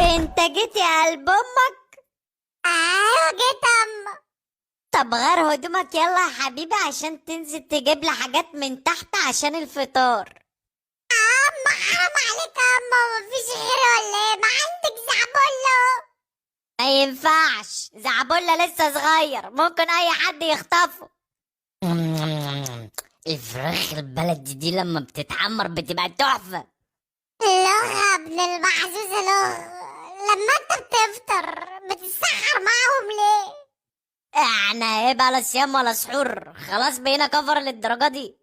انت جيت يا قلب امك؟ ايوه جيت اما. طب غير هدومك يلا يا حبيبي عشان تنزل تجيب لي حاجات من تحت عشان الفطار. اما حرام عليك اما، مفيش غيري ولا ايه؟ ما عندك زعبولة؟ ما ينفعش، زعبولة لسه صغير ممكن اي حد يخطفه. الفراخ البلدي دي لما بتتحمر بتبقى تحفة. لغة ابن المحزوزة لغة. لما انت بتفطر بتتسحر معاهم ليه؟ احنا ايه بقى لا صيام ولا سحور، خلاص بقينا كفر للدرجة دي.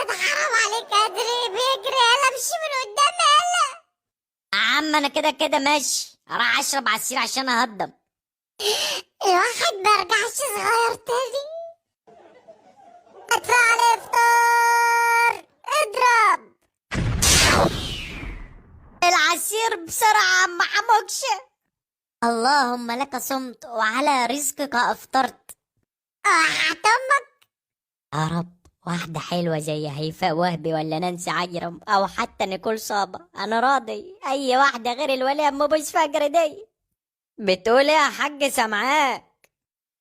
ده حرام عليك، ادري بيجري، يلا امشي من قدام يلا. يا عم انا كده كده ماشي، راح اشرب عصير عشان اهضم. الواحد مرجعش صغير تاني. ادفع على الافطار، اضرب. العصير بسرعة عم حموكش. اللهم لك صمت وعلى رزقك افطرت. وحياة امك. يا رب واحدة حلوة زي هيفاء وهبي ولا نانسي عجرم او حتى نيكول صابة، انا راضي. اي واحدة غير الولي ام بوس فجر دي. بتقول ايه يا حاج سامعاك؟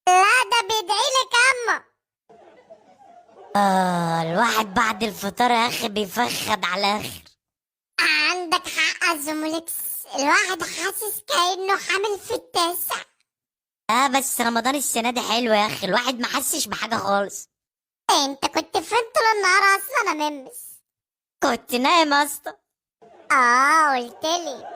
لا ده بيدعيلك اما. الواحد بعد الفطار يا اخي بيفخد على اخر. عندك حق يا زميلكس، الواحد حاسس كأنه حامل في التاسع. بس رمضان السنة دي حلو يا اخي، الواحد ما حسش بحاجة خالص. انت كنت فين طول النهار اصلا يا ممس؟ كنت نايم اصلا. قلتلي.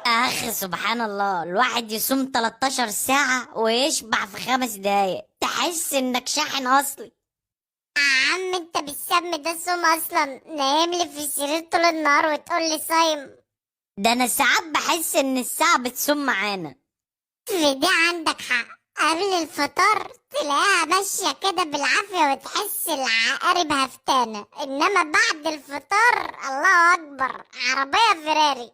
يا اخي سبحان الله، الواحد يصوم 13 ساعة ويشبع في 5 دقايق، تحس انك شاحن اصلي. يا عم انت بالسم ده صوم اصلا؟ نايم لي في السرير طول النهار وتقول لي صايم؟ ده انا ساعات بحس ان الساعة بتصوم معانا. في دي عندك حق، قبل الفطار تلاقيها ماشية كده بالعافية وتحس العقارب هفتانة، انما بعد الفطار الله اكبر، عربية فيراري.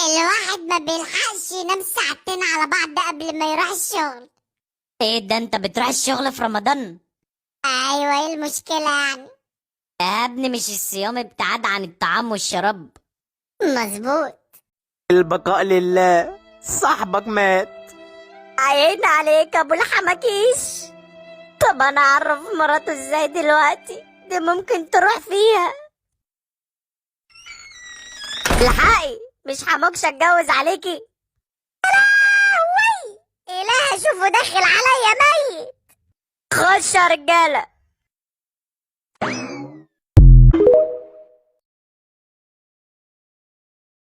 الواحد ما بيلحقش ينام ساعتين على بعض قبل ما يروح الشغل. ايه ده، انت بتروح الشغل في رمضان؟ ايوه، ايه المشكلة يعني؟ يا ابني مش الصيام ابتعاد عن الطعام والشراب؟ مظبوط. البقاء لله، صاحبك مات. عين عليك ابو الحماكيش. طب انا اعرف مراته ازاي دلوقتي؟ دي ممكن تروح فيها. الحقي، مش حموكش اتجوز عليكي. اله اشوفه داخل عليا ميت. خش يا رجاله.